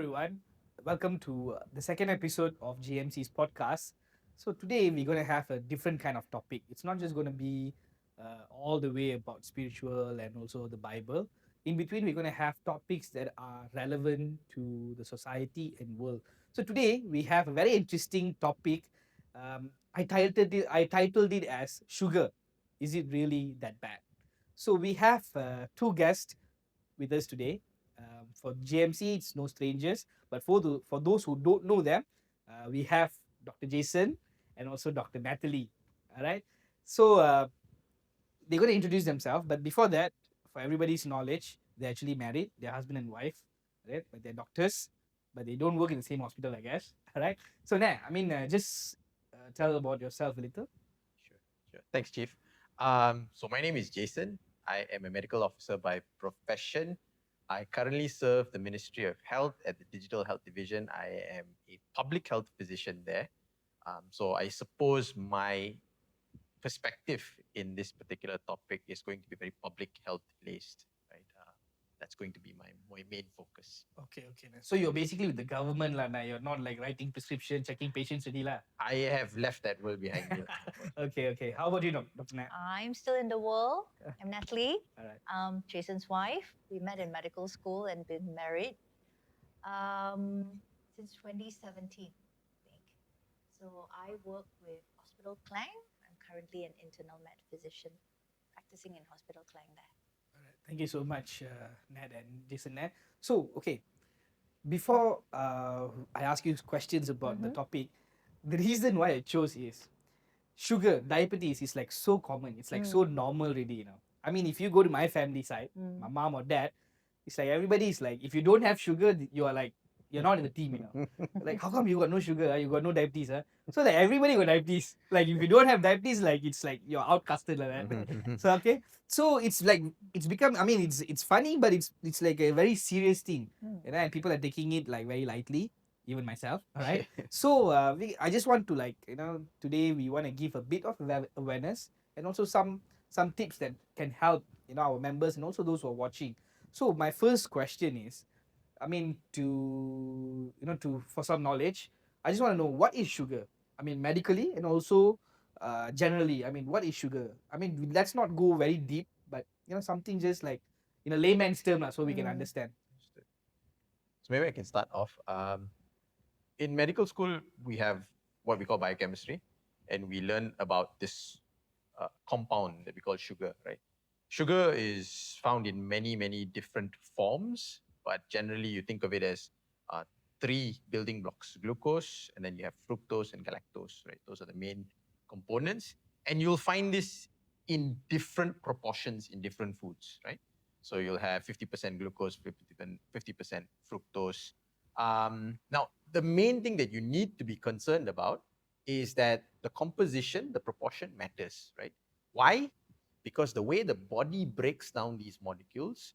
everyone. Welcome to the second episode of GMC's podcast. So, today we're going to have a different kind of topic. It's not just going to be all the way about spiritual and also the Bible. In between, we're going to have topics that are relevant to the society and world. So, today we have a very interesting topic. I titled it as Sugar. Is it really that bad? So, we have two guests with us today. For GMC, it's no strangers, but for those who don't know them, we have Dr. Jason and also Dr. Natalie. All right. So they're going to introduce themselves, but before that, for everybody's knowledge, they're actually married. They're husband and wife, right? But they're doctors, but they don't work in the same hospital, I guess. All right. So now, just tell about yourself a little. Sure. Thanks, Chief. So my name is Jason. I am a medical officer by profession. I currently serve the Ministry of Health at the Digital Health Division. I am a public health physician there. So I suppose my perspective in this particular topic is going to be very public health based, right? That's going to be my main focus. Okay. So you're basically with the government, lah. Nah. You're not like writing prescription, checking patients already, lah. I have left that world behind me. Okay. How about you, Dr. Nat? I'm still in the world. I'm Natalie, All right. Jason's wife. We met in medical school and been married since 2017, I think. So I work with Hospital Klang. I'm currently an internal med physician practicing in Hospital Klang there. All right. Thank you so much, Ned and Jason. Ned. So, okay, before I ask you questions about the topic, the reason why I chose is sugar, diabetes is like so common. It's like so normal already, I mean, if you go to my family side, my mom or dad, it's like everybody is like, if you don't have sugar, you are like, you're not in the team, Like, how come you got no sugar? You got no diabetes? So like everybody got diabetes. Like if you don't have diabetes, like it's like you're outcasted like that. So okay. So it's like it's become. I mean, it's funny, but it's like a very serious thing, and people are taking it like very lightly. Even myself. All right. So I just want to like today we want to give a bit of awareness and also some tips that can help our members and also those who are watching. So my first question is, I mean, to for some knowledge, I just want to know what is sugar. I mean, medically and also generally. I mean, what is sugar? I mean, let's not go very deep, but something just like in a layman's term, so we can understand. So maybe I can start off. In medical school, we have what we call biochemistry, and we learn about this compound that we call sugar, right? Sugar is found in many different forms, but generally you think of it as three building blocks: glucose, and then you have fructose and galactose, right? Those are the main components, and you'll find this in different proportions in different foods, right? So you'll have 50% glucose, 50% fructose. Now, the main thing that you need to be concerned about is that the composition, the proportion matters, right? Why? Because the way the body breaks down these molecules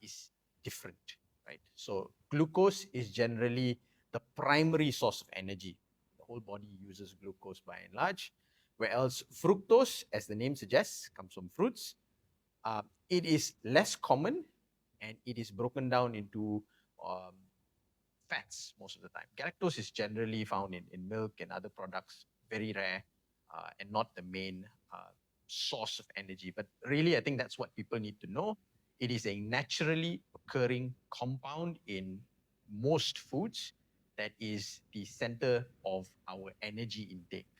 is different, right? So glucose is generally the primary source of energy. The whole body uses glucose by and large, whereas fructose, as the name suggests, comes from fruits. It is less common, and it is broken down into fats most of the time. Galactose is generally found in milk and other products, very rare, and not the main source of energy. But really, I think that's what people need to know. It is a naturally occurring compound in most foods that is the center of our energy intake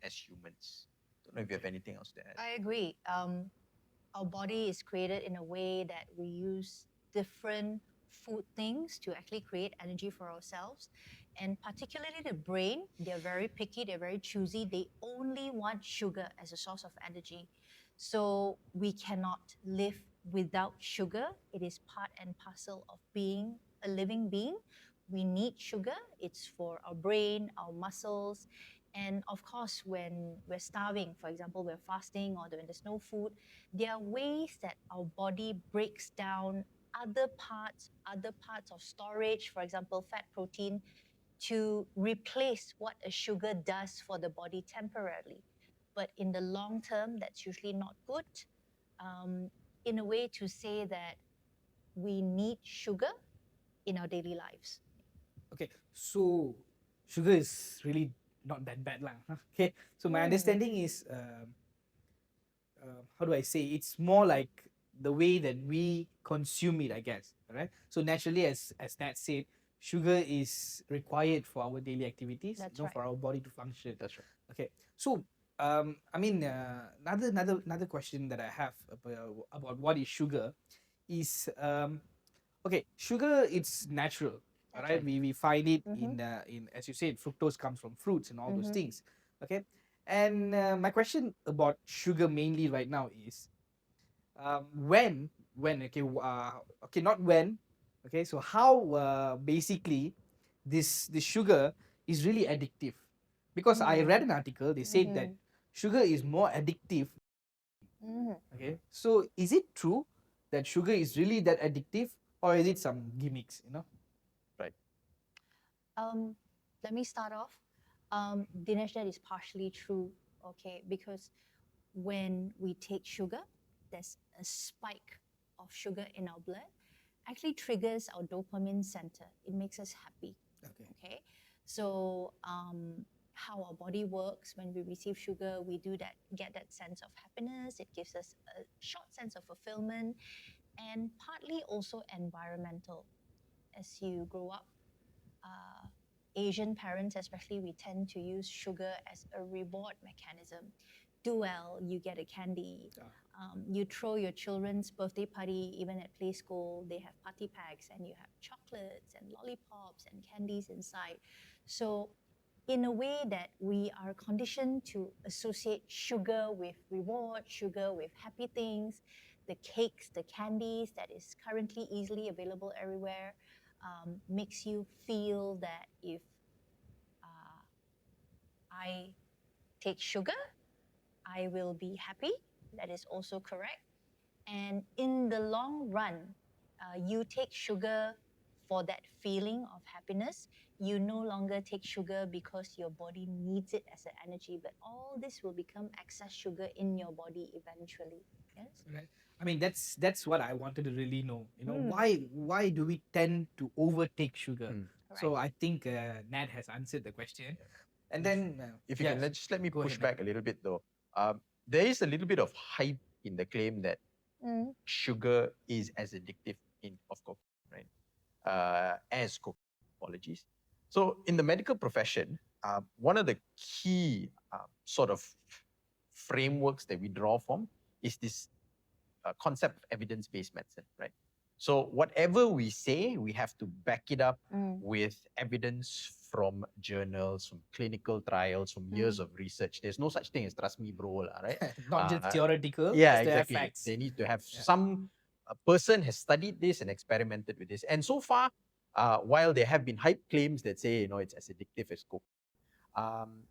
as humans. Don't know if you have anything else to add. I agree. Our body is created in a way that we use different food things to actually create energy for ourselves. And particularly the brain, they're very picky, they're very choosy. They only want sugar as a source of energy. So we cannot live without sugar. It is part and parcel of being a living being. We need sugar. It's for our brain, our muscles. And of course, when we're starving, for example, we're fasting or when there's no food, there are ways that our body breaks down other parts of storage, for example, fat, protein, to replace what a sugar does for the body temporarily. But in the long term, that's usually not good. In a way to say that we need sugar in our daily lives. Okay, so sugar is really not that bad lah. Okay, so my understanding is, how do I say? It's more like the way that we consume it, I guess. Alright. So naturally, as Nat said, sugar is required for our daily activities, That's for right. our body to function. That's right. Okay, so I mean, another question that I have about what is sugar is, okay, sugar it's natural, all That's right. right. We find it Mhm. in, as you said, fructose comes from fruits and all those Mhm. things. Okay, and my question about sugar mainly right now is, when okay, okay, not when, okay, so how basically this sugar is really addictive, because I read an article, they said that Mhm. sugar is more addictive. Mhm. Okay, so is it true that sugar is really that addictive, or is it some gimmicks, Right. Let me start off. Dinesh, that is partially true, okay, because when we take sugar, there's a spike of sugar in our blood, actually triggers our dopamine center. It makes us happy, Okay. okay? So, how our body works when we receive sugar, we do that, get that sense of happiness. It gives us a short sense of fulfillment, and partly also environmental. As you grow up, uh, Asian parents, especially, we tend to use sugar as a reward mechanism. Do well, you get a candy. You throw your children's birthday party, even at play school, they have party packs and you have chocolates and lollipops and candies inside. So, in a way that we are conditioned to associate sugar with reward, sugar with happy things, the cakes, the candies that is currently easily available everywhere, makes you feel that if I take sugar, I will be happy. That is also correct. And in the long run, you take sugar for that feeling of happiness. You no longer take sugar because your body needs it as an energy, but all this will become excess sugar in your body eventually. Yes? Right. I mean, that's what I wanted to really know. Hmm. Why do we tend to overtake sugar? So Right. I think Nat has answered the question. And then, If you can let me go push ahead, Nat. back a little bit though. There is a little bit of hype in the claim that Mm. sugar is as addictive of cocaine, right? As cocaine. Apologies. So in the medical profession, one of the key sort of frameworks that we draw from is this concept of evidence-based medicine, right? So whatever we say, we have to back it up Mm. with evidence from journals, from clinical trials, from years of research. There's no such thing as trust me, bro, right? Not just theoretical, Yeah, has to have exactly. facts. They need to have Yeah. some person has studied this and experimented with this. And so far, while there have been hype claims that say, it's as addictive as coke, um,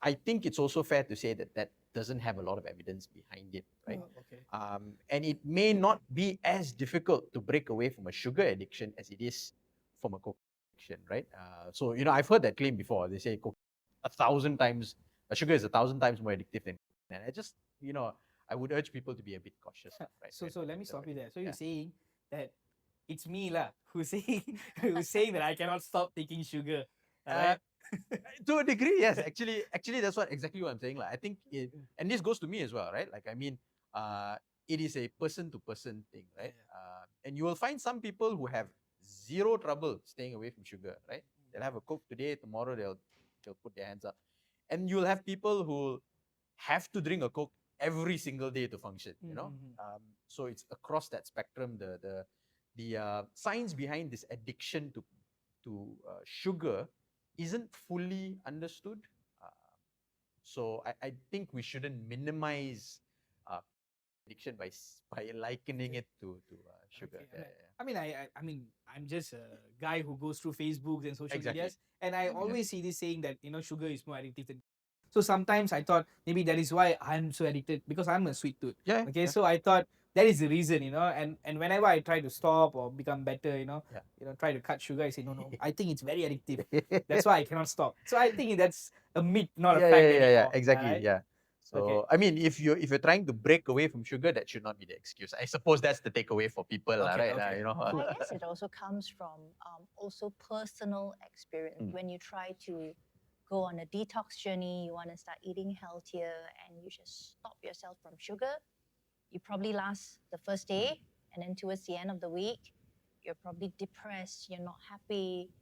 I think it's also fair to say that that doesn't have a lot of evidence behind it, right? Okay. And it may not be as difficult to break away from a sugar addiction as it is from a coke addiction, right? So, I've heard that claim before. They say coke 1,000 times, sugar is 1,000 times more addictive than, and I just, I would urge people to be a bit cautious, right? So let me stop you there. So you're Yeah. saying that it's me lah who's saying who's saying that I cannot stop taking sugar. Alright? To a degree, yes. Actually, that's exactly what I'm saying. Like, I think and this goes to me as well, right? Like, I mean, it is a person-to-person thing, right? And you will find some people who have zero trouble staying away from sugar, right? They'll have a Coke today, tomorrow they'll put their hands up, and you'll have people who have to drink a Coke every single day to function. So it's across that spectrum. The science behind this addiction to sugar isn't fully understood. So I think we shouldn't minimize addiction by likening it to sugar. Okay. I mean, I mean, I'm just a guy who goes through Facebook and social Exactly. medias, and I always see this saying that sugar is more addictive than. So sometimes I thought maybe that is why I'm so addicted, because I'm a sweet tooth. Yeah. Okay, so I thought that is the reason, and whenever I try to stop or become better, try to cut sugar, I say no, I think it's very addictive. That's why I cannot stop. So I think that's a myth, not a fact anymore. Exactly. Alright? Yeah. So Okay. I mean, if you're trying to break away from sugar, that should not be the excuse. I suppose that's the takeaway for people, lah, Okay, right? okay. You know. I guess it also comes from also personal experience. Mm. When you try to go on a detox journey, you want to start eating healthier, and you just stop yourself from sugar. You probably last the first day, and then towards the end of the week, you're probably depressed. You're not happy.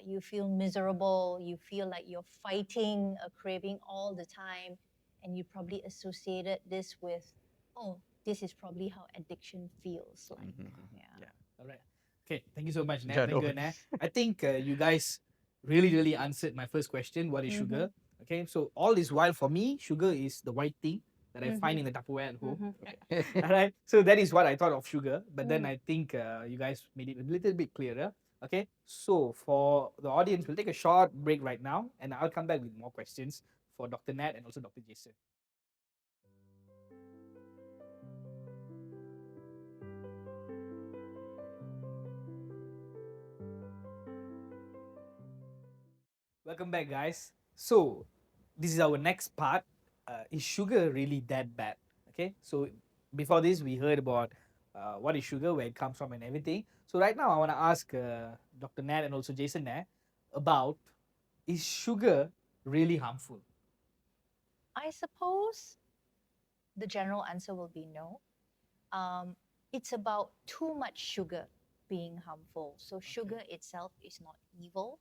You feel miserable. You feel like you're fighting a craving all the time, and you probably associated this with, oh, this is probably how addiction feels like. Mhm. Yeah. All right. Okay. Thank you so much, Nat. Yeah, Thank no you, Nat. worries. I think you guys really answered my first question. What is sugar? Okay. So all this while for me, sugar is the white thing that I find in the Tupperware at home. All right. So that is what I thought of sugar. But then I think you guys made it a little bit clearer. Okay. So for the audience, we'll take a short break right now, and I'll come back with more questions for Dr. Nat and also Dr. Jason. Welcome back, guys. So, this is our next part. Is sugar really that bad? Okay. So, before this, we heard about what is sugar, where it comes from, and everything. So, right now, I want to ask Dr. Nat and also Jason Nat about, is sugar really harmful? I suppose the general answer will be no. It's about too much sugar being harmful. So, sugar itself is not evil,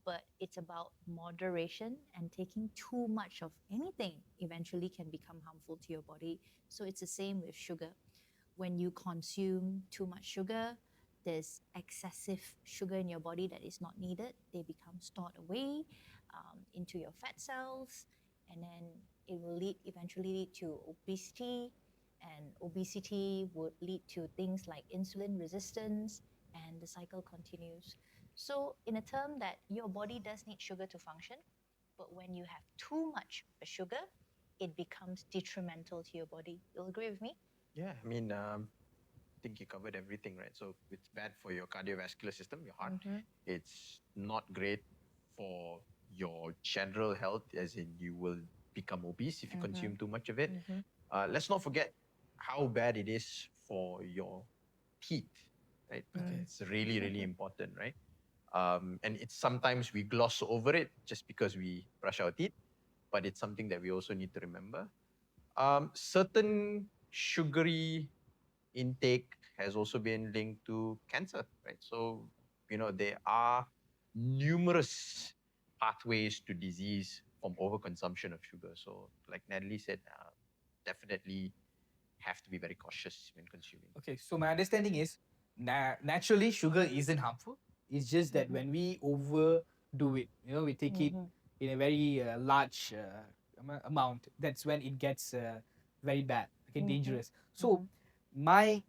but it's about moderation, and taking too much of anything eventually can become harmful to your body. So, it's the same with sugar. When you consume too much sugar, there's excessive sugar in your body that is not needed. They become stored away into your fat cells, and then it will eventually lead to obesity, and obesity would lead to things like insulin resistance, and the cycle continues. So, in a term that your body does need sugar to function, but when you have too much sugar, it becomes detrimental to your body. You'll agree with me? Yeah, I mean, I think you covered everything, right? So it's bad for your cardiovascular system, your heart. It's not great for your general health, as in you will become obese if you consume too much of it. Let's not forget how bad it is for your teeth, right? It's really important, right? And it's sometimes we gloss over it just because we brush our teeth, but it's something that we also need to remember. Certain sugary intake has also been linked to cancer, right? So, there are numerous pathways to disease from overconsumption of sugar. So, like Natalie said, definitely have to be very cautious when consuming. Okay, so my understanding is naturally sugar isn't harmful. It's just that when we overdo it, we take it in a very large amount. That's when it gets very bad, okay, dangerous. So my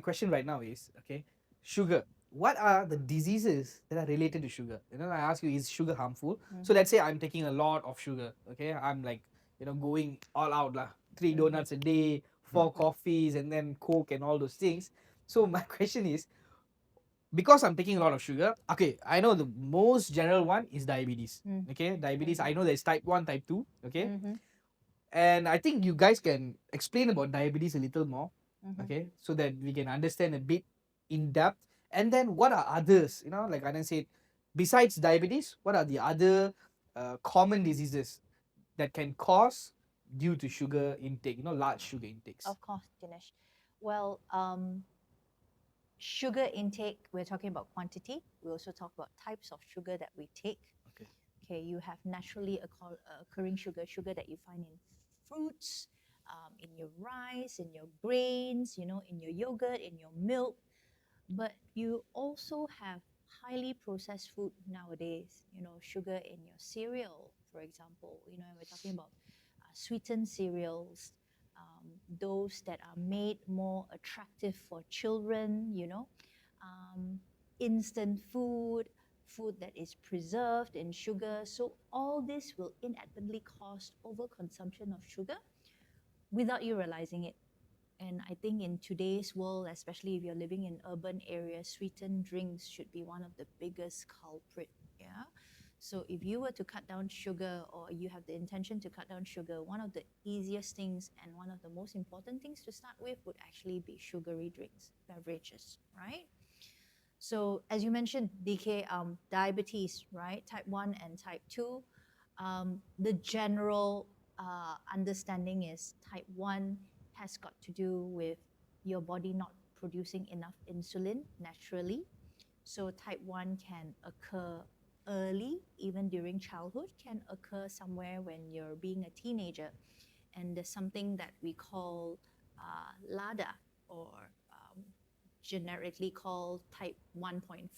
question right now is, okay, sugar. What are the diseases that are related to sugar? I ask you, is sugar harmful? So let's say I'm taking a lot of sugar. Okay, I'm like going all out lah. 3 donuts a day, 4 coffees, and then Coke and all those things. So my question is, because I'm taking a lot of sugar, okay, I know the most general one is diabetes. Okay, diabetes. I know there's type 1, type 2. Okay, and I think you guys can explain about diabetes a little more. Okay, so that we can understand a bit in depth. And then what are others? Like Anand said, besides diabetes, what are the other common diseases that can cause due to sugar intake, large sugar intakes? Of course, Dinesh. Well, sugar intake, we're talking about quantity. We also talk about types of sugar that we take. Okay. Okay, you have naturally occurring sugar that you find in fruits, in your rice, in your grains, in your yogurt, in your milk. But you also have highly processed food nowadays, sugar in your cereal, for example. We're talking about sweetened cereals, those that are made more attractive for children, instant food that is preserved in sugar. So all this will inadvertently cause overconsumption of sugar without you realizing it. And I think in today's world, especially if you're living in urban areas, sweetened drinks should be one of the biggest culprit. Yeah. So if you were to cut down sugar or you have the intention to cut down sugar, one of the easiest things and one of the most important things to start with would actually be sugary drinks, beverages, right? So as you mentioned, DK, diabetes, right? Type 1 and type 2. The general understanding is type 1 has got to do with your body not producing enough insulin naturally. So type 1 can occur early, even during childhood, can occur somewhere when you're being a teenager. And there's something that we call LADA, or generically called type 1.5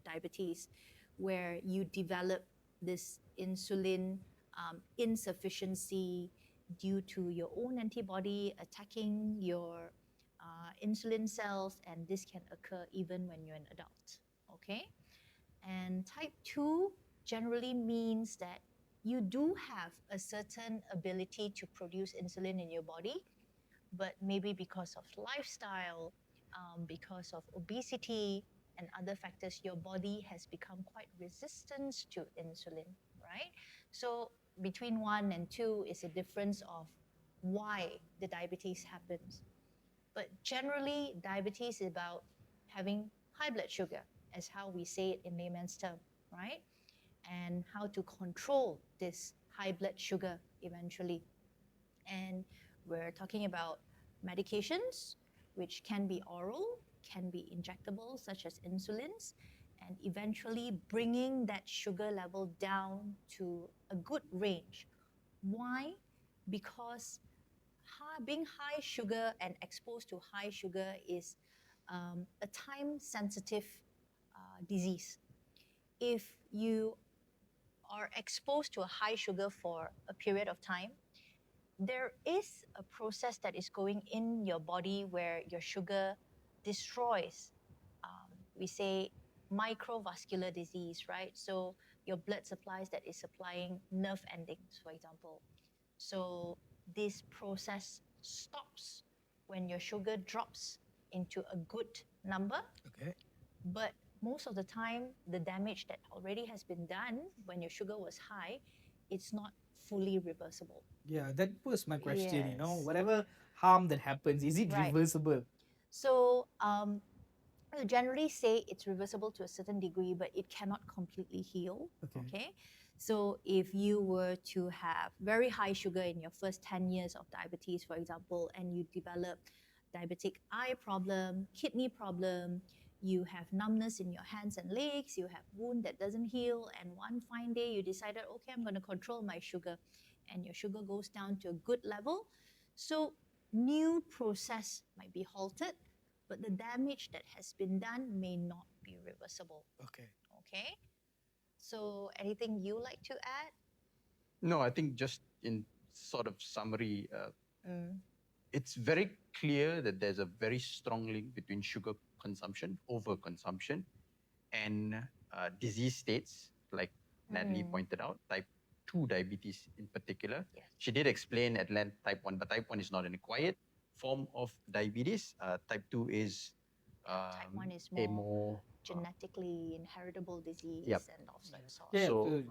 diabetes, where you develop this insulin insufficiency due to your own antibody attacking your insulin cells, and this can occur even when you're an adult. Okay? And type 2 generally means that you do have a certain ability to produce insulin in your body, but maybe because of lifestyle, because of obesity and other factors, your body has become quite resistant to insulin, right? So between 1 and 2 is a difference of why the diabetes happens. But generally, diabetes is about having high blood sugar, as how we say it in layman's term, right? And how to control this high blood sugar eventually. And we're talking about medications, which can be oral, can be injectable, such as insulins, and eventually bringing that sugar level down to a good range. Why? Because being high sugar and exposed to high sugar is a time sensitive disease. If you are exposed to a high sugar for a period of time, there is a process that is going in your body where your sugar destroys, we say, microvascular disease, right? So your blood supplies that is supplying nerve endings, for example. So this process stops when your sugar drops into a good number. Okay. But most of the time, the damage that already has been done when your sugar was high, it's not fully reversible. Yeah, that was my question. Yes. Whatever harm that happens, is it Right. reversible? So we generally say it's reversible to a certain degree, but it cannot completely heal. Okay. So if you were to have very high sugar in your first 10 years of diabetes, for example, and you develop diabetic eye problem, kidney problem, you have numbness in your hands and legs, you have wound that doesn't heal, and one fine day you decided, okay, I'm going to control my sugar, and your sugar goes down to a good level. So new process might be halted, but the damage that has been done may not be reversible. Okay. Okay? So anything you like to add? No, I think just in sort of summary, Mm. it's very clear that there's a very strong link between sugar consumption, overconsumption, and disease states like Natalie pointed out, type 2 diabetes in particular. Yes. She did explain at length type 1, but type 1 is not an acquired form of diabetes. Type 2 is Type 1 is a more more genetically inheritable disease Yep. and of such sort. Yeah. So-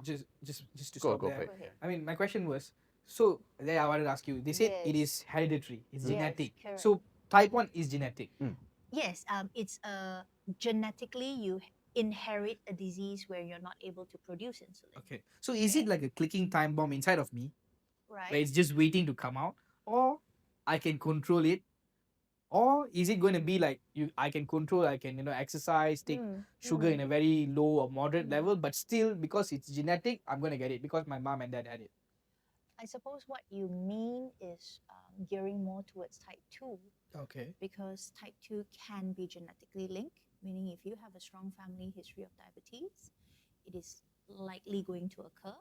Just to Go stop there. for it. Go ahead. I mean, my question was, so there I wanted to ask you. They said it Yes. is hereditary, it's Yes, genetic. correct. So type 1 is genetic. Yes, it's genetically you inherit a disease where you're not able to produce insulin. Okay. So is it like a clicking time bomb inside of me, where Right. it's just waiting to come out, or I can control it, or is it going to be like I can control, I can exercise, take sugar in a very low or moderate level, but still because it's genetic, I'm going to get it because my mom and dad had it. I suppose what you mean is gearing more towards type 2, Okay. because type 2 can be genetically linked, meaning if you have a strong family history of diabetes, it is likely going to occur.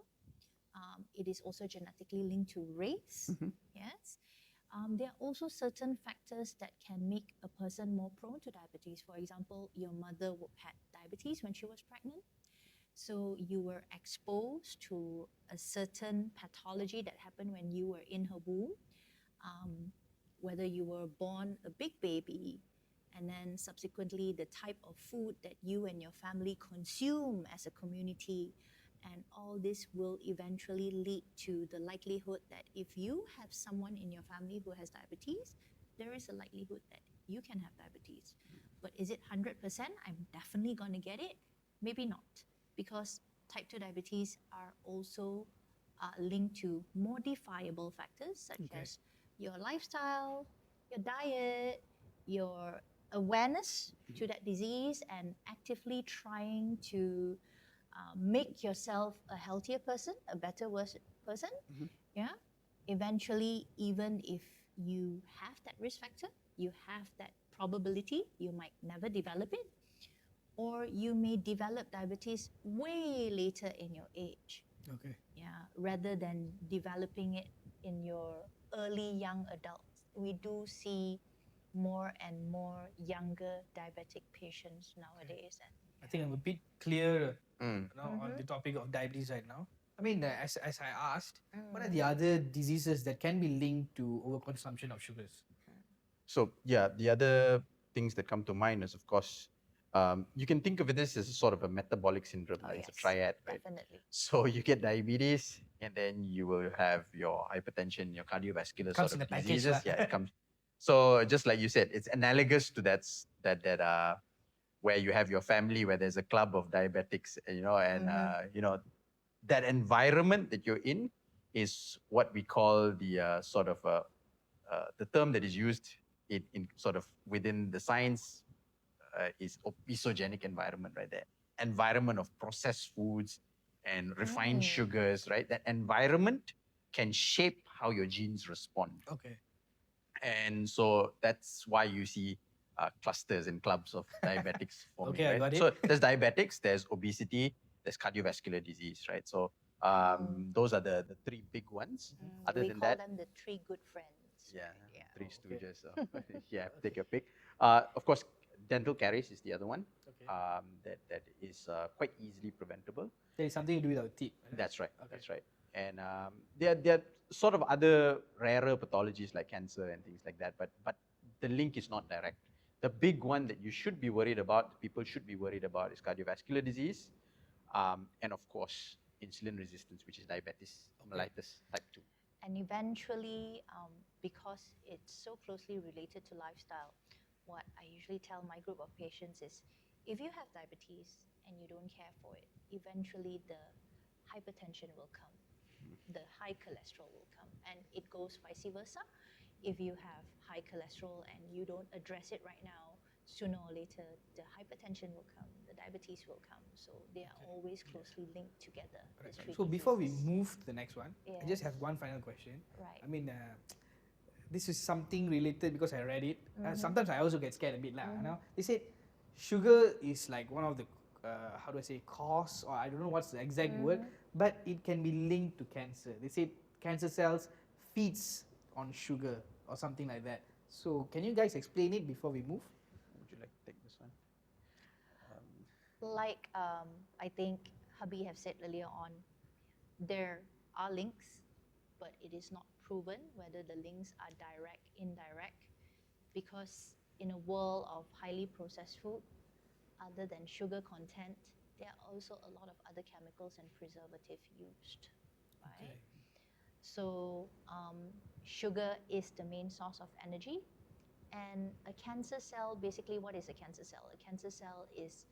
It is also genetically linked to race. Yes. There are also certain factors that can make a person more prone to diabetes. For example, your mother had diabetes when she was pregnant. So you were exposed to a certain pathology that happened when you were in her womb. Whether you were born a big baby, and then subsequently the type of food that you and your family consume as a community, And all this will eventually lead to the likelihood that if you have someone in your family who has diabetes, there is a likelihood that you can have diabetes. But is it 100%? I'm definitely going to get it? Maybe not, because type 2 diabetes are also linked to modifiable factors such as your lifestyle, your diet, your awareness to that disease, and actively trying to make yourself a healthier person, a better person. Yeah. Eventually, even if you have that risk factor, you have that probability, you might never develop it, or you may develop diabetes way later in your age. Okay. Yeah, rather than developing it in your early young adults. We do see more and more younger diabetic patients nowadays. And I think I'm a bit clearer Mm. on the topic of diabetes right now. I mean, as I asked, what are the other diseases that can be linked to overconsumption of sugars? So yeah, the other things that come to mind is, of course, you can think of it as a sort of a metabolic syndrome. Oh, Right? It's a yes, triad, right? definitely. So you get diabetes, and then you will have your hypertension, your cardiovascular Comes sort in of a package diseases. lah. Yeah, it comes. So just like you said, it's analogous to where you have your family, where there's a club of diabetics, and that environment that you're in is what we call the the term that is used in sort of within the science is obesogenic environment, right there. Environment of processed foods and refined sugars, right? That environment can shape how your genes respond. Okay. And so that's why you see clusters and clubs of diabetics forming, Okay, I right? got it. So there's diabetics, there's obesity, there's cardiovascular disease, right? So those are the three big ones. Other We than call that, them the three good friends. yeah, right? Yeah. three okay. stooges. So yeah, take your pick. Of course, dental caries is the other one. Okay. That is quite easily preventable. There is something to do with our teeth. That's right. Okay. That's right. And there are sort of other rarer pathologies like cancer and things like that, but the link is not direct. The big one that you should be worried about, people should be worried about, is cardiovascular disease, and of course insulin resistance, which is diabetes mellitus type 2. And eventually, because it's so closely related to lifestyle, what I usually tell my group of patients is if you have diabetes and you don't care for it, eventually the hypertension will come, the high cholesterol will come, and it goes vice versa. If you have high cholesterol and you don't address it right now, sooner or later the hypertension will come, the diabetes will come. So they are always closely linked together. these three So before we diseases. move to the next one, I just have Yes. one final question. Right. I mean, this is something related because I read it. Sometimes I also get scared a bit. You know? They said sugar is like one of the, how do I say, cause, or I don't know what's the exact word, but it can be linked to cancer. They said cancer cells feeds on sugar or something like that. So can you guys explain it before we move? Would you like to take this one? Like I think Hubby have said earlier on, there are links, but it is not proven whether the links are direct, indirect, because in a world of highly processed food, other than sugar content, there are also a lot of other chemicals and preservative used, right? So sugar is the main source of energy, and a cancer cell, basically what is a cancer cell? A cancer cell is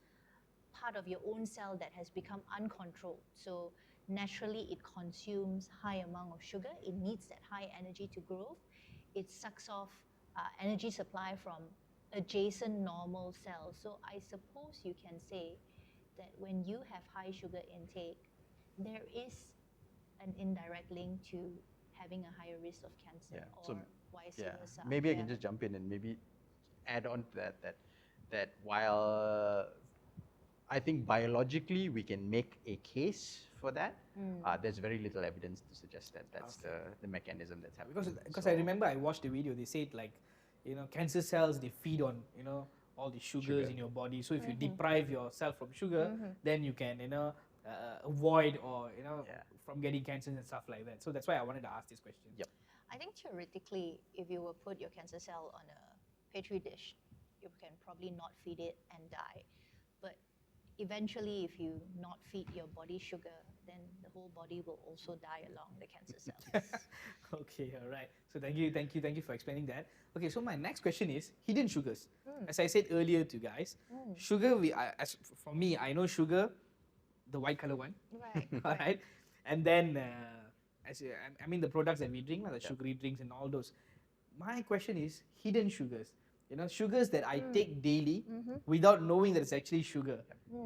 part of your own cell that has become uncontrolled. So naturally it consumes high amount of sugar. It needs that high energy to grow. It sucks off energy supply from adjacent normal cells. So I suppose you can say that when you have high sugar intake, there is an indirect link to having a higher risk of cancer, Yeah. or So vice yeah, versa. maybe I can just jump in and maybe add on to that while I think biologically we can make a case for that, there's very little evidence to suggest that that's the mechanism that's happening. Because I remember I watched the video. They said like, you know, cancer cells, they feed on, you know, all the sugars Sugar. in your body. So if you deprive yourself from sugar, then you can, you know, avoid or, you know, Yeah. from getting cancers and stuff like that. So that's why I wanted to ask this question. Yep. I think theoretically, if you were put your cancer cell on a petri dish, you can probably not feed it and die. But eventually, if you not feed your body sugar, then the whole body will also die along the cancer cells. Okay, all right. So thank you for explaining that. Okay, so my next question is hidden sugars. As I said earlier to you guys, sugar. For me, I know sugar, the white color one. Right. All right, and then I mean the products that we drink, like the sugary drinks and all those. My question is hidden sugars. You know, sugars that I take daily without knowing that it's actually sugar.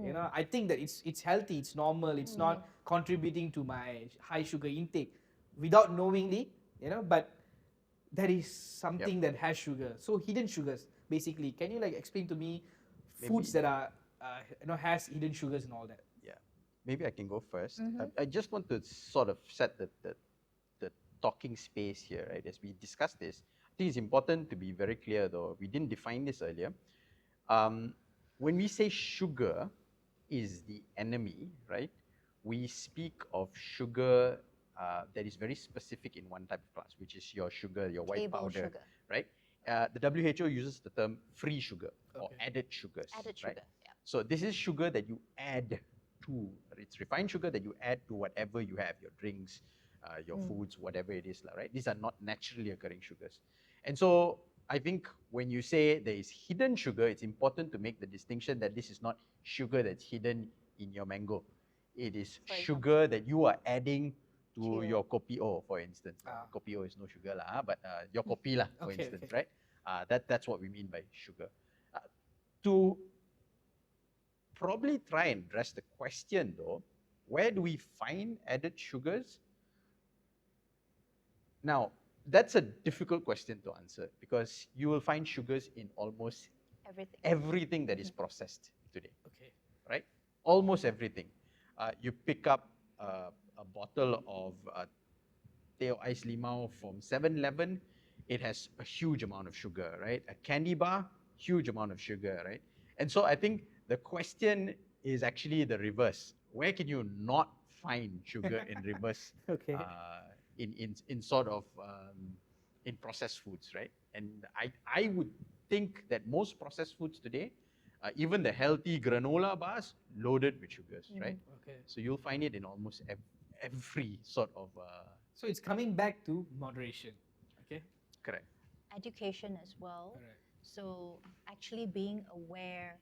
You know, I think that it's healthy, it's normal, it's not contributing to my high sugar intake without knowingly, you know, but there is something that has sugar. So hidden sugars, basically. Can you like explain to me foods that are has hidden sugars and all that? Yeah, maybe I can go first. I just want to sort of set the talking space here, right? As we discuss this, I think it's important to be very clear, though. We didn't define this earlier. When we say sugar is the enemy, right? We speak of sugar that is very specific in one type of class, which is your sugar, your white Table powder, sugar. right? The WHO uses the term free sugar or Okay. added sugars. Added right? sugar. Yeah. So this is sugar that you add to, it's refined sugar that you add to whatever you have, your drinks, your foods, whatever it is, right? These are not naturally occurring sugars. And so I think when you say there is hidden sugar, it's important to make the distinction that this is not sugar that's hidden in your mango. It is For sugar that you are adding to To your kopi O, for instance. Kopi O is no sugar, but your kopi, for Okay, instance, okay. right? That's what we mean by sugar. To probably try and address the question, though, where do we find added sugars? Now, that's a difficult question to answer because you will find sugars in almost Everything. everything that is processed today, Okay. right? Almost everything. You pick up a bottle of Teo Ice Limau from 7-Eleven, it has a huge amount of sugar, right? A candy bar, huge amount of sugar, right? And so I think the question is actually the reverse. Where can you not find sugar in reverse? Okay. In sort of in processed foods, right? And I would think that most processed foods today, even the healthy granola bars, loaded with sugars, right? Okay. So you'll find it in almost every sort of So it's coming back to moderation. Okay. correct. Education as well. Correct. So actually being aware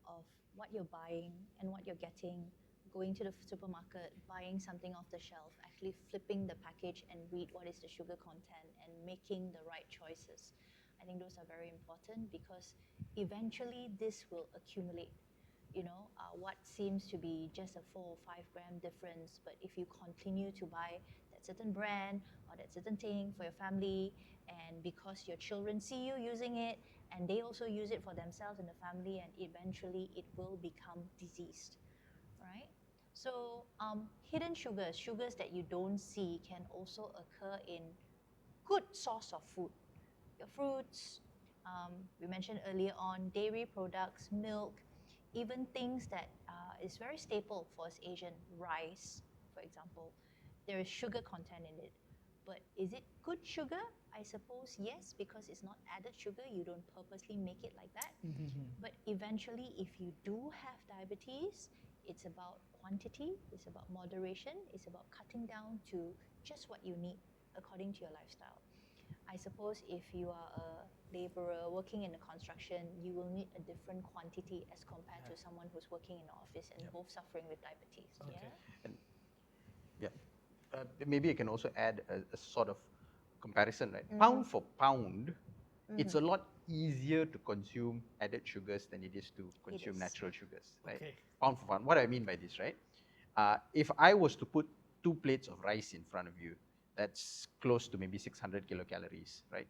of what you're buying and what you're getting, going to the supermarket, buying something off the shelf, actually flipping the package and read what is the sugar content and making the right choices. I think those are very important because eventually this will accumulate. You know, what seems to be just a 4 or 5 gram difference, but if you continue to buy that certain brand or that certain thing for your family, and because your children see you using it and they also use it for themselves and the family, and eventually it will become diseased, right? So hidden sugars that you don't see, can also occur in good source of food. Your fruits, we mentioned earlier on, dairy products, milk, even things that is very staple for us Asian, rice, for example. There is sugar content in it. But is it good sugar? I suppose yes, because it's not added sugar. You don't purposely make it like that. But eventually, if you do have diabetes, it's about quantity, it's about moderation, it's about cutting down to just what you need according to your lifestyle. I suppose if you are a laborer working in the construction, you will need a different quantity as compared to someone who's working in the office and both suffering with diabetes. Okay. Yeah? And yeah, maybe I can also add a sort of comparison, right? Pound for pound, it's a lot easier to consume added sugars than it is to consume is. natural sugars, right? Okay. Pound for pound. What I mean by this, right? If I was to put 2 plates of rice in front of you, that's close to maybe 600 kilocalories, right?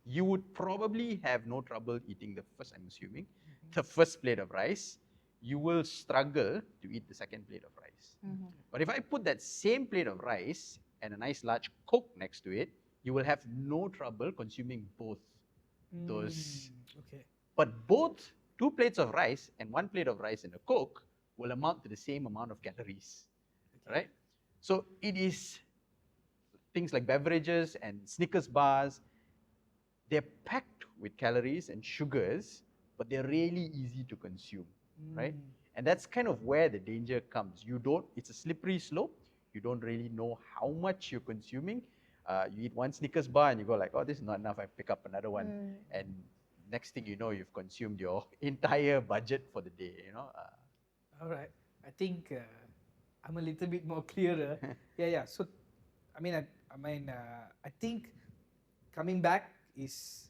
You would probably have no trouble eating the first, I'm assuming, the first plate of rice. You will struggle to eat the second plate of rice. But if I put that same plate of rice and a nice large Coke next to it, you will have no trouble consuming both those. Okay. But both 2 plates of rice and 1 plate of rice and a Coke will amount to the same amount of calories, right? So it is things like beverages and Snickers bars, they're packed with calories and sugars, but they're really easy to consume, right? And that's kind of where the danger comes. It's a slippery slope. You don't really know how much you're consuming. You eat one Snickers bar and you go like, oh, this is not enough. I pick up another one. And next thing you know, you've consumed your entire budget for the day, All right. I think I'm a little bit more clearer. Yeah. So, I think coming back is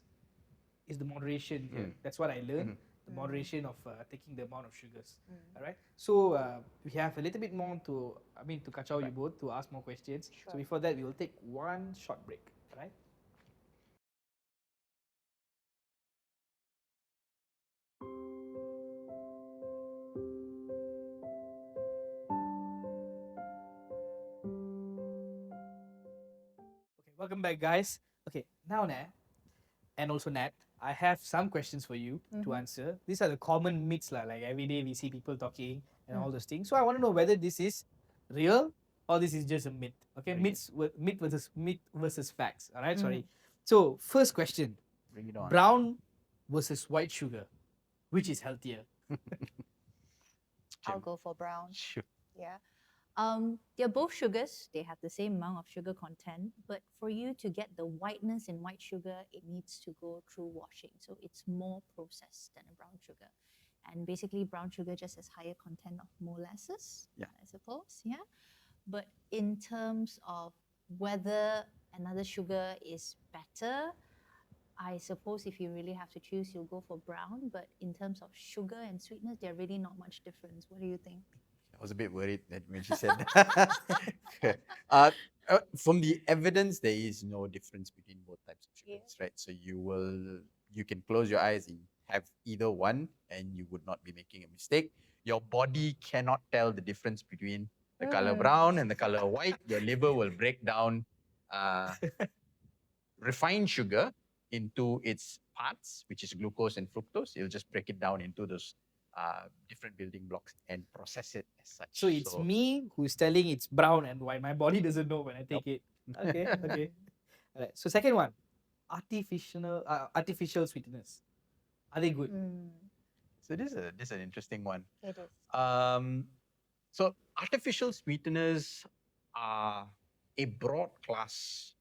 the moderation here. That's what I learned. The moderation of taking the amount of sugars. All right. So we have a little bit more to kacau you both to ask more questions. So Sure. before that, we will take one short break. All right. Okay, welcome back, guys. Okay, now Nat, and also Nat, I have some questions for you to answer. These are the common myths, like every day we see people talking and all those things. So I want to know whether this is real or this is just a myth. Okay, myth versus facts. All right, sorry. So first question: Bring it on. brown versus white sugar, which is healthier? I'll go for brown. Sure. Yeah. They're both sugars. They have the same amount of sugar content, but for you to get the whiteness in white sugar, it needs to go through washing. So it's more processed than a brown sugar. And basically, brown sugar just has higher content of molasses, Yeah. I suppose. Yeah. But in terms of whether another sugar is better, I suppose if you really have to choose, you'll go for brown. But in terms of sugar and sweetness, they're really not much difference. What do you think? I was a bit worried that when she said that. From the evidence, there is no difference between both types of sugars, right? So you can close your eyes and have either one, and you would not be making a mistake. Your body cannot tell the difference between the color brown and the color white. Your liver will break down refined sugar into its parts, which is glucose and fructose. It'll just break it down into those different building blocks and process it as such. So it's me who's telling it's brown and white. My body doesn't know when I take it. Okay, okay. All right. So second one, artificial sweeteners. Are they good? So this is an interesting one. It is. So artificial sweeteners are a broad class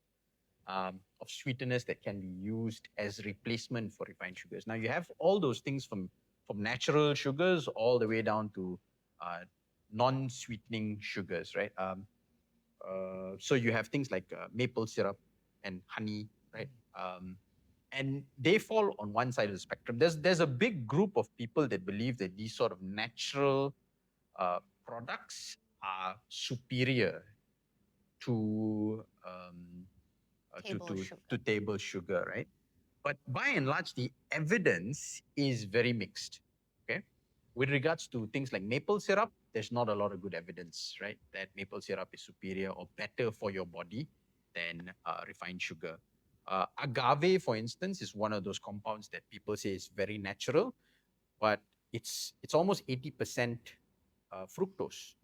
of sweeteners that can be used as replacement for refined sugars. Now you have all those things from natural sugars all the way down to non-sweetening sugars, right? So you have things like maple syrup and honey, right? And they fall on one side of the spectrum. There's a big group of people that believe that these sort of natural products are superior to table sugar, right? But by and large, the evidence is very mixed. Okay, with regards to things like maple syrup, there's not a lot of good evidence, right? That maple syrup is superior or better for your body than refined sugar. Agave, for instance, is one of those compounds that people say is very natural, but it's almost 80% fructose.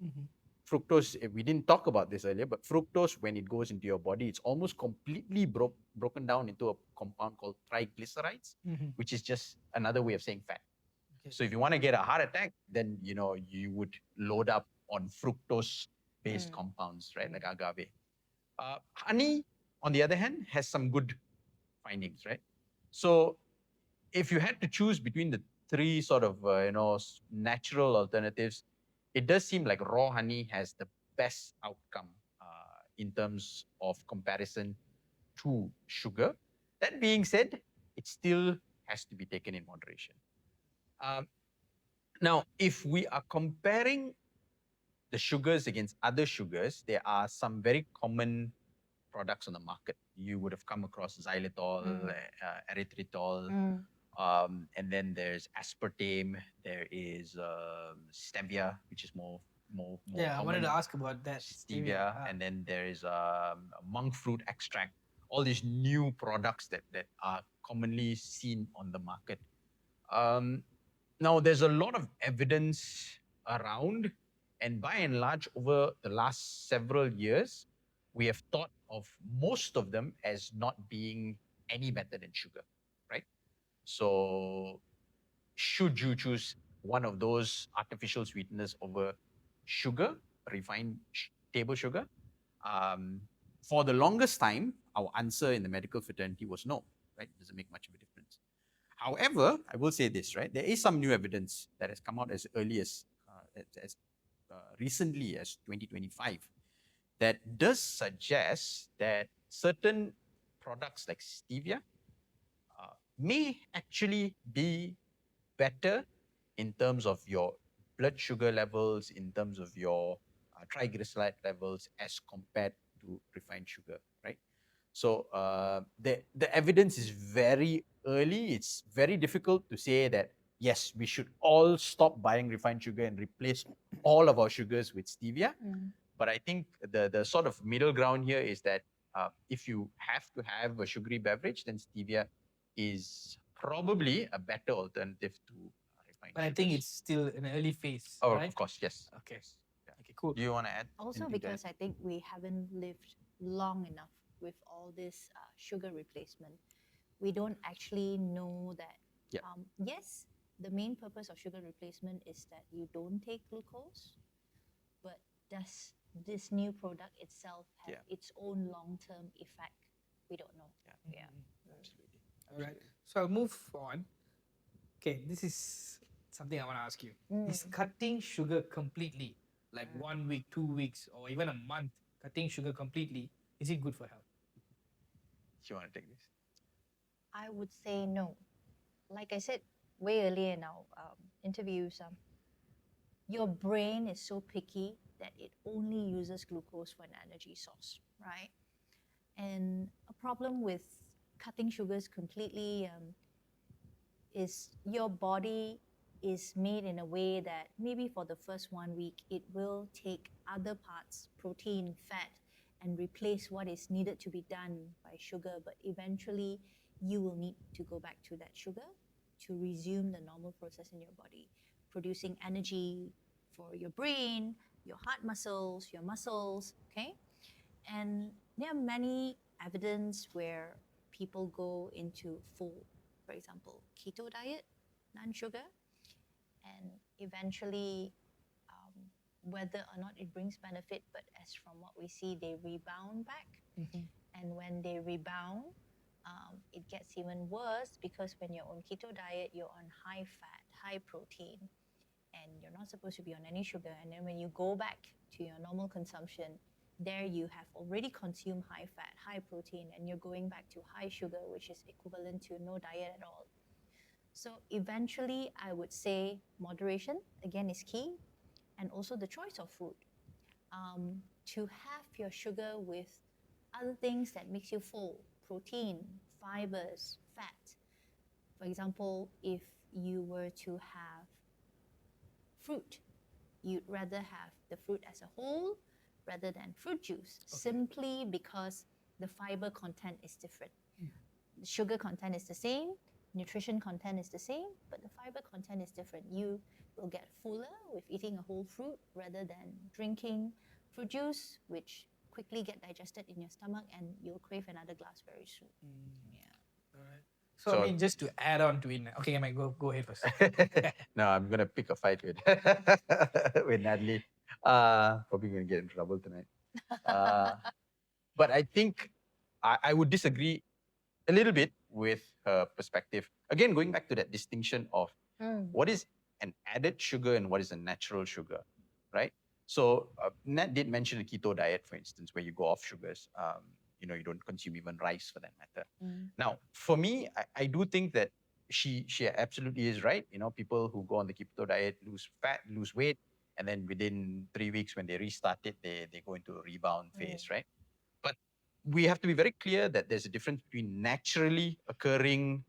Fructose, we didn't talk about this earlier, but fructose, when it goes into your body, it's almost completely broken down into a compound called triglycerides, which is just another way of saying fat. Okay. So if you want to get a heart attack, then you would load up on fructose-based compounds, right, like agave. Honey, on the other hand, has some good findings, right? So if you had to choose between the three sort of natural alternatives, it does seem like raw honey has the best outcome in terms of comparison to sugar. That being said, it still has to be taken in moderation. Now, if we are comparing the sugars against other sugars, there are some very common products on the market. You would have come across xylitol, erythritol, and then there's aspartame. There is stevia, which is more Yeah, I wanted common. to ask about that. Stevia, and then there is monk fruit extract. All these new products that are commonly seen on the market. Now, there's a lot of evidence around, and by and large, over the last several years, we have thought of most of them as not being any better than sugar, right? So should you choose one of those artificial sweeteners over sugar, refined table sugar? For the longest time, our answer in the medical fraternity was no, right? It doesn't make much of a difference. However, I will say this, right? There is some new evidence that has come out as early as recently as 2025 that does suggest that certain products like stevia may actually be better in terms of your blood sugar levels, in terms of your triglyceride levels as compared to refined sugar, right? So the evidence is very early. It's very difficult to say that, yes, we should all stop buying refined sugar and replace all of our sugars with stevia. But I think the sort of middle ground here is that if you have to have a sugary beverage, then stevia is probably a better alternative to refined But I sugars. think it's still in an early phase, Oh, right? of course, yes. Okay. Yes. Yeah. Okay, cool. Do you want to add? Also, anything to because add? I think we haven't lived long enough with all this sugar replacement, we don't actually know that. Yeah. Yes, the main purpose of sugar replacement is that you don't take glucose, but does this new product itself have Yeah. its own long-term effect? We don't know. Yeah. Absolutely. All right. So I'll move on. Okay, this is something I want to ask you. Is cutting sugar completely, like 1 week, 2 weeks, or even a month, cutting sugar completely, is it good for health? Do you want to take this? I would say no. Like I said way earlier in our interviews, your brain is so picky that it only uses glucose for an energy source, right? And a problem with cutting sugars completely is your body is made in a way that maybe for the first 1 week, it will take other parts, protein, fat, and replace what is needed to be done by sugar. But eventually, you will need to go back to that sugar to resume the normal process in your body, producing energy for your brain, your heart muscles, your muscles, okay? And there are many evidence where people go into full, for example, keto diet, non-sugar, and eventually whether or not it brings benefit, but as from what we see, they rebound back. And when they rebound, it gets even worse because when you're on keto diet, you're on high fat, high protein, and you're not supposed to be on any sugar. And then when you go back to your normal consumption, there you have already consumed high fat, high protein, and you're going back to high sugar, which is equivalent to no diet at all. So eventually, I would say moderation, again, is key, and also the choice of food. To have your sugar with other things that makes you full, protein, fibers, fat. For example, if you were to have fruit, you'd rather have the fruit as a whole rather than fruit juice, simply because the fiber content is different. The sugar content is the same, nutrition content is the same, but the fiber content is different. You will get fuller with eating a whole fruit rather than drinking fruit juice, which quickly get digested in your stomach and you'll crave another glass very soon. Yeah. All right. So, I mean, just to add on to it, okay, Mike, go ahead first. No, I'm gonna pick a fight with with Natalie. Probably gonna get in trouble tonight. But I think I would disagree a little bit with her perspective. Again, going back to that distinction of what is an added sugar and what is a natural sugar, right? So Nat did mention the keto diet, for instance, where you go off sugars. You don't consume even rice for that matter. Now, for me, I do think that she absolutely is right. People who go on the keto diet lose fat, lose weight, and then within 3 weeks when they restart it, they go into a rebound phase, right? But we have to be very clear that there's a difference between naturally occurring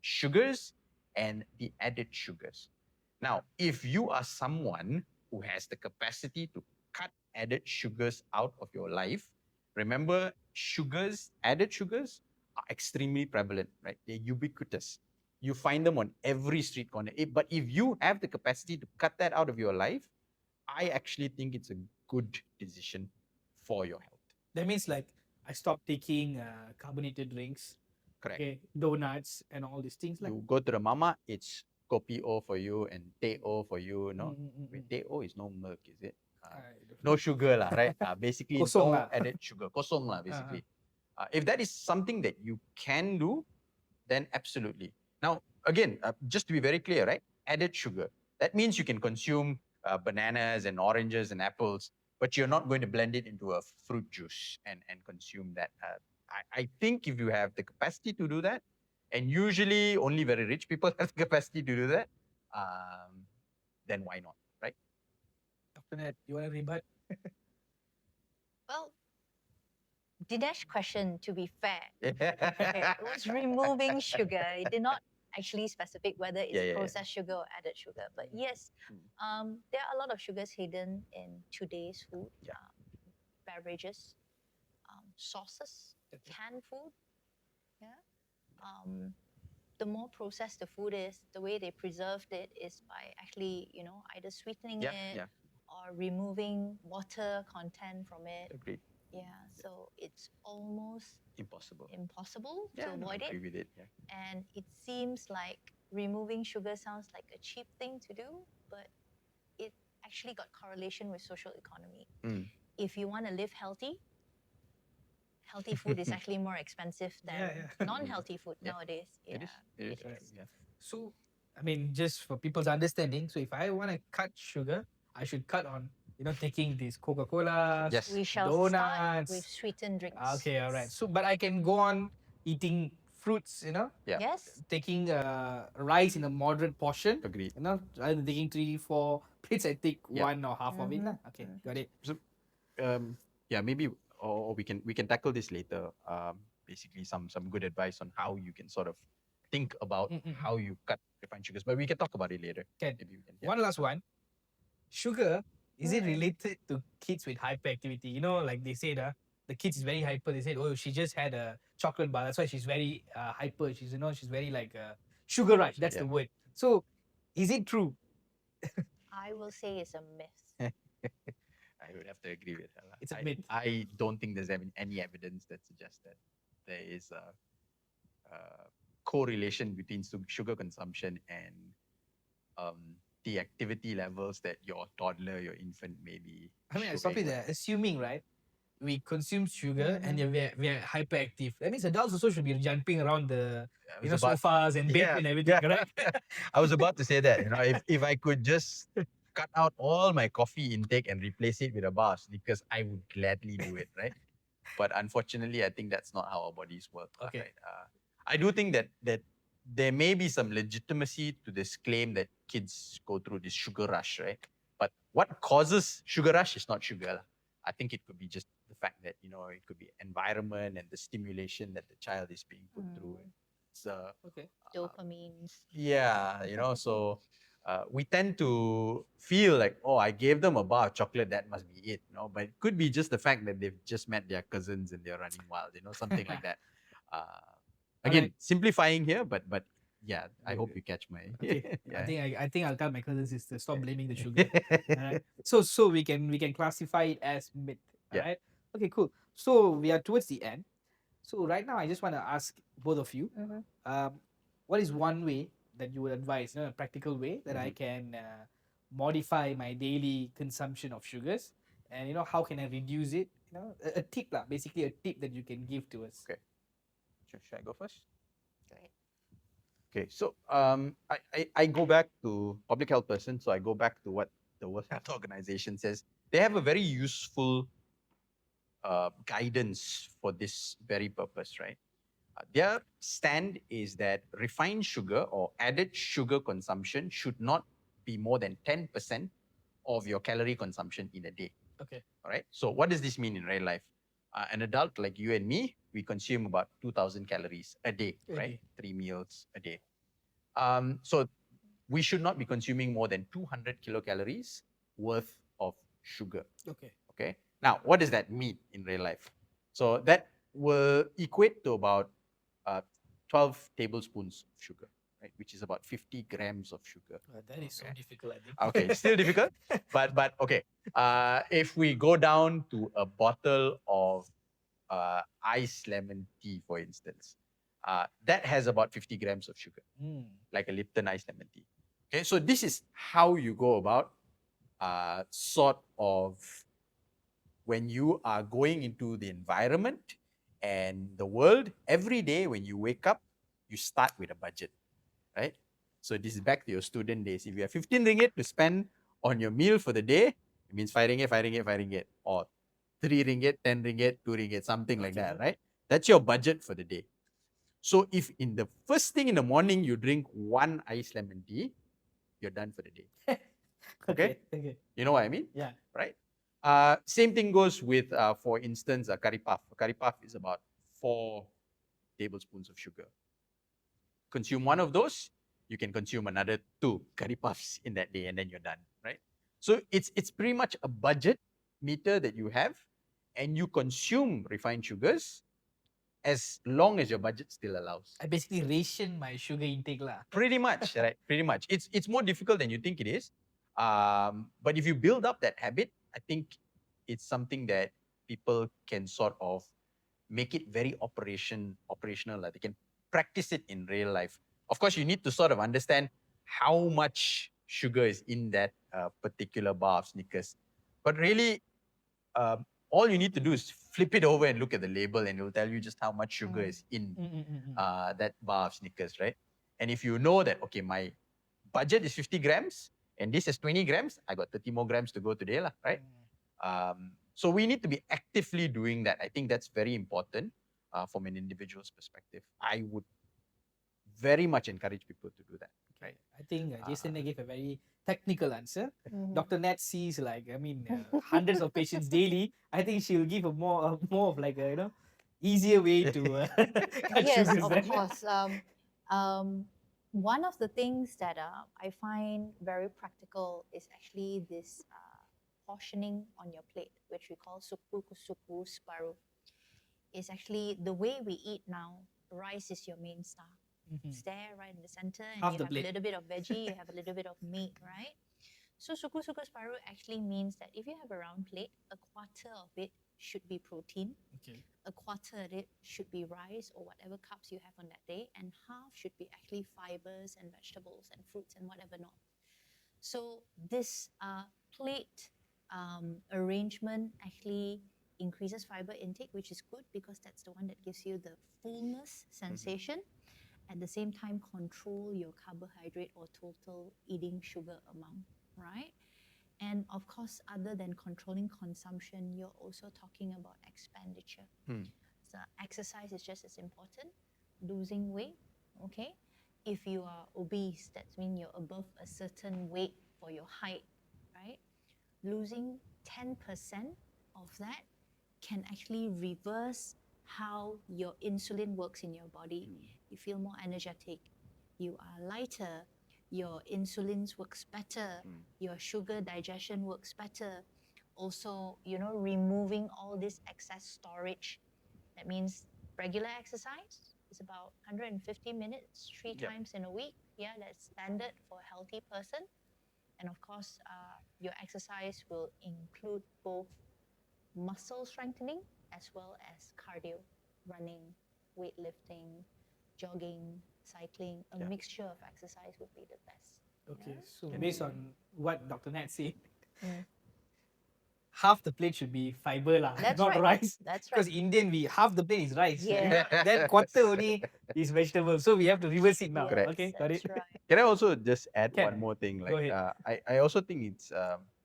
sugars and the added sugars. Now, if you are someone who has the capacity to cut added sugars out of your life, remember added sugars are extremely prevalent, right? They're ubiquitous. You find them on every street corner. But if you have the capacity to cut that out of your life, I actually think it's a good decision for your health. That means like I stopped taking carbonated drinks, Correct. okay, donuts, and all these things. Like You go to the mama, it's kopi O for you and teh O for you. No, wait, teh O is no milk, is it? No sugar lah, right? Basically, Kosong no lah. added sugar. Kosong lah, basically. If that is something that you can do, then absolutely. Now, again, just to be very clear, right? Added sugar. That means you can consume bananas and oranges and apples, but you're not going to blend it into a fruit juice and consume that. I think if you have the capacity to do that, and usually only very rich people have the capacity to do that, then why not, right? After that, you want to rebut? Well, Dinesh's question, to be fair, Yeah. it was removing sugar. It did not actually specific whether it's Yeah. processed sugar or added sugar. But yes, there are a lot of sugars hidden in today's food, Yeah. beverages, sauces, canned food. Yeah. The more processed the food is, the way they preserved it is by actually, either sweetening Yeah, it yeah. or removing water content from it. Agreed. Yeah, so it's almost Impossible. impossible to Yeah, no, I avoid it. agree with it. Yeah. And it seems like removing sugar sounds like a cheap thing to do, but it actually got correlation with social economy. If you want to live healthy food is actually more expensive than non-healthy food nowadays. It is. It is. Yeah. So, I mean, just for people's understanding, so if I want to cut sugar, I should cut on, taking these Coca-Cola, Yes. We shall start donuts. with sweetened drinks. Okay, all right. So, but I can go on eating fruits, Yeah. Yes. taking rice in a moderate portion. Agreed. Rather than taking 3-4 plates, I take Yeah. one or half of it. Lah. Okay, got it. So, yeah, maybe or we can tackle this later. Basically, some good advice on how you can sort of think about how you cut refined sugars, but we can talk about it later. Can. Maybe we can. Yeah. One last one. Sugar, is it related to kids with hyperactivity? Like they said, the kids is very hyper. They said, oh, she just had a chocolate bar. That's why she's very hyper. She's very like sugar rush. That's the word. So, is it true? I will say it's a myth. I would have to agree with her. It's a myth. I don't think there's any evidence that suggests that there is a correlation between sugar consumption and the activity levels that your toddler, your infant may be. I mean, stop it there. Assuming, right, we consume sugar and we're hyperactive. That means adults also should be jumping around the sofas and bed and everything, right? I was about to say that. If I could just cut out all my coffee intake and replace it with a bar, because I would gladly do it, right? But unfortunately, I think that's not how our bodies work. Okay. Right? I do think that there may be some legitimacy to this claim that kids go through this sugar rush, right? But what causes sugar rush is not sugar. I think it could be just the fact that, it could be environment and the stimulation that the child is being put through. It's Dopamines. yeah, so we tend to feel like, oh, I gave them a bar of chocolate, that must be it, but it could be just the fact that they've just met their cousins and they're running wild, something like that. Again, simplifying here, but yeah, I hope you catch my. Okay. Yeah. I think I'll tell my cousin sister stop blaming the sugar. Alright. So we can classify it as myth. Yeah. Alright. Okay, cool. So we are towards the end. So right now I just want to ask both of you, what is one way that you would advise, a practical way that I can modify my daily consumption of sugars, and how can I reduce it? A tip lah, basically a tip that you can give to us. Okay. Should I go first? Go ahead. Okay, so I go back to public health person, so I go back to what the World Health Organization says. They have a very useful guidance for this very purpose, right? Their stand is that refined sugar or added sugar consumption should not be more than 10% of your calorie consumption in a day. Okay. All right. So what does this mean in real life? An adult like you and me, we consume about 2,000 calories a day, right? 3 meals a day. So we should not be consuming more than 200 kilocalories worth of sugar. Okay. Okay. Now, what does that mean in real life? So that will equate to about 12 tablespoons of sugar, right? Which is about 50 grams of sugar. That is so difficult, I think. Okay, still difficult, but okay. If we go down to a bottle of iced lemon tea, for instance, that has about 50 grams of sugar, like a Lipton iced lemon tea. Okay, so this is how you go about sort of when you are going into the environment and the world. Every day when you wake up, you start with a budget, right? So this is back to your student days. If you have 15 ringgit to spend on your meal for the day, it means 5 ringgit, 5 ringgit, 5 ringgit, or 3 ringgit, 10 ringgit, 2 ringgit, something like that, right? That's your budget for the day. So if in the first thing in the morning you drink one iced lemon tea, you're done for the day. Okay? Okay. You know what I mean? Yeah. Right? Same thing goes with, for instance, a curry puff. A curry puff is about 4 tablespoons of sugar. Consume one of those, you can consume another 2 curry puffs in that day, and then you're done, right? So it's pretty much a budget meter that you have, and you consume refined sugars as long as your budget still allows. I basically ration my sugar intake lah. Pretty much, right? Pretty much. It's more difficult than you think it is. But if you build up that habit, I think it's something that people can sort of make it very operational. They can practice it in real life. Of course, you need to sort of understand how much sugar is in that particular bar of Snickers. But really, all you need to do is flip it over and look at the label, and it will tell you just how much sugar is in that bar of Snickers, right? And if you know that, okay, my budget is 50 grams and this is 20 grams, I got 30 more grams to go today, right? So we need to be actively doing that. I think that's very important from an individual's perspective. I would very much encourage people to do that. Right? I think Jason gave a very technical answer. Mhm. Dr. Nat sees hundreds of patients daily. I think she'll give a more of like a easier way to cut Yes, sugars. of right? course. One of the things that I find very practical is actually this portioning on your plate, which we call suku kusuku sparu. Is actually the way we eat now. Rice is your main star. It's there right in the center, and Half you the have plate. a little bit of veggie, you have a little bit of meat, right? So suku suku sparu actually means that if you have a round plate, a quarter of it should be protein, Okay. a quarter of it should be rice or whatever carbs you have on that day, and half should be actually fibers and vegetables and fruits and whatever not. So this plate arrangement actually increases fiber intake, which is good because that's the one that gives you the fullness sensation. At the same time, control your carbohydrate or total eating sugar amount, right? And of course, other than controlling consumption, you're also talking about expenditure. So exercise is just as important. Losing weight, okay? If you are obese, that means you're above a certain weight for your height, right? Losing 10% of that can actually reverse how your insulin works in your body. You feel more energetic, you are lighter, your insulins works better, your sugar digestion works better. Also, removing all this excess storage. That means regular exercise is about 150 minutes, 3 times in a week. Yeah, that's standard for a healthy person. And of course, your exercise will include both muscle strengthening as well as cardio, running, weightlifting, jogging, cycling. A mixture of exercise would be the best. Okay. Yeah. So based on what Dr. Nat said, Mm. half the plate should be fiber lah, That's not right. rice. That's Because right. Indian, half the plate is rice. Yeah. Then quarter only is vegetable. So we have to reverse it now. Correct. Okay, got That's it. right. Can I also just add Can. one more thing? Go ahead. I also think it's,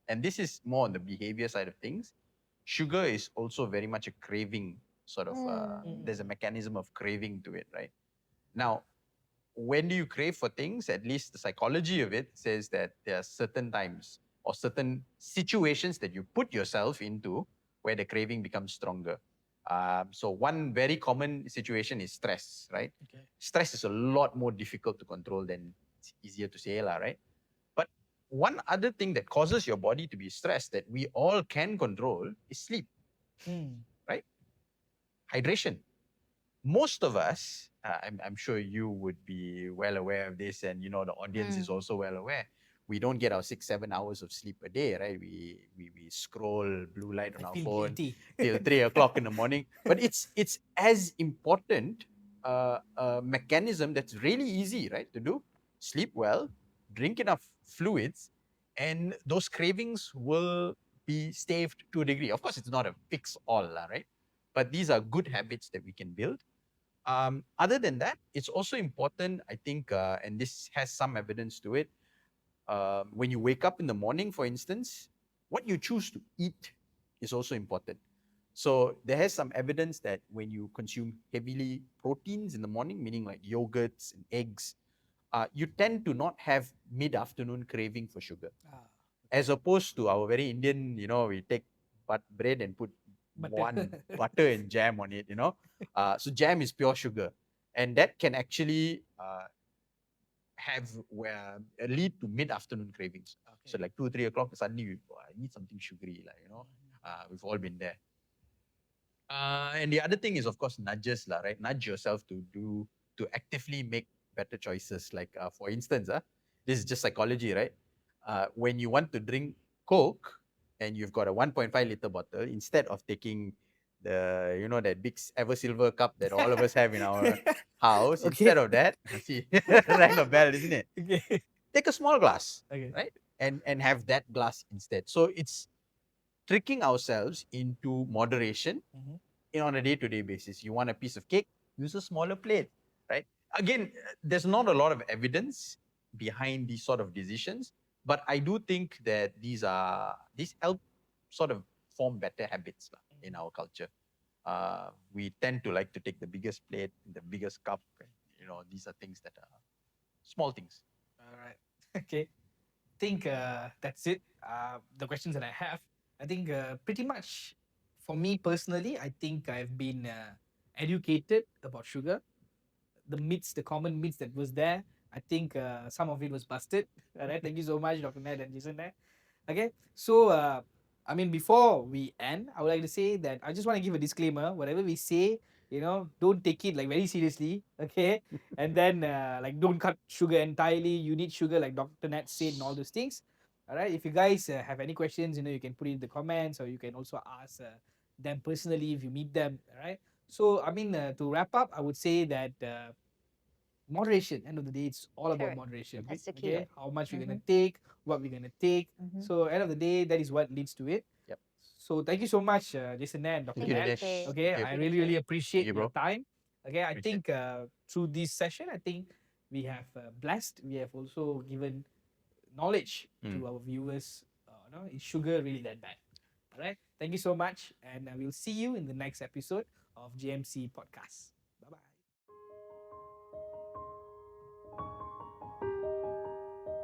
and this is more on the behavior side of things. Sugar is also very much a craving sort of. There's a mechanism of craving to it, right? Now, when do you crave for things? At least the psychology of it says that there are certain times or certain situations that you put yourself into where the craving becomes stronger. So one very common situation is stress, right? Okay. Stress is a lot more difficult to control than it's easier to say, right? But one other thing that causes your body to be stressed that we all can control is sleep, right? Hydration. Most of us, I'm sure you would be well aware of this, and the audience is also well aware. We don't get our 6-7 hours of sleep a day, right? We scroll blue light on I our feel phone guilty. till 3 o'clock in the morning. But it's as important a mechanism that's really easy, right, to do. Sleep well, drink enough fluids, and those cravings will be staved to a degree. Of course, it's not a fix all, lah, right? But these are good habits that we can build. Other than that, it's also important, I think, and this has some evidence to it. When you wake up in the morning, for instance, what you choose to eat is also important. So there has some evidence that when you consume heavily proteins in the morning, meaning like yogurts and eggs, you tend to not have mid-afternoon craving for sugar. As opposed to our very Indian, we take bread and put Butter. butter and jam on it, So jam is pure sugar. And that can actually lead to mid-afternoon cravings. So like 2, 3 o'clock, suddenly I need something sugary, we've all been there. And the other thing is, of course, nudges, right? Nudge yourself to actively make better choices. Like, for instance, this is just psychology, right? When you want to drink Coke and you've got a 1.5 liter bottle, instead of taking that big ever silver cup that all of us have in our house, Okay. instead of that, see, rang a bell, isn't it? Okay. Take a small glass, Okay. right? And have that glass instead. So it's tricking ourselves into moderation on a day-to-day basis. You want a piece of cake, use a smaller plate, right? Again, there's not a lot of evidence behind these sort of decisions, but I do think that these help sort of form better habits in our culture. We tend to like to take the biggest plate, the biggest cup. These are things that are small things. All right. Okay. Think that's it. The questions that I have. I think pretty much for me personally, I think I've been educated about sugar. The common myths that was there. I think some of it was busted. All right. Thank you so much, Dr. Ned and Jason there. Okay. So, before we end, I would like to say that I just want to give a disclaimer. Whatever we say, don't take it like very seriously. Okay. And then, don't cut sugar entirely. You need sugar, like Dr. Ned said, and all those things. All right. If you guys have any questions, you can put it in the comments, or you can also ask them personally if you meet them. All right. So, to wrap up, I would say that moderation. End of the day, it's all about Correct. moderation. That's the key. Okay, how much we're gonna take, what we're gonna take. Mhm. So end of the day, that is what leads to it. Yep. So thank you so much, Jason and Dr. Thank you, Ned. Dinesh. Okay, Yep. I really really appreciate Thank you, your bro. time. Okay, I Appreciate think through this session, I think we have blessed. We have also given knowledge to our viewers. Is sugar really that bad? All right. Thank you so much, and we'll see you in the next episode of GMC Podcast.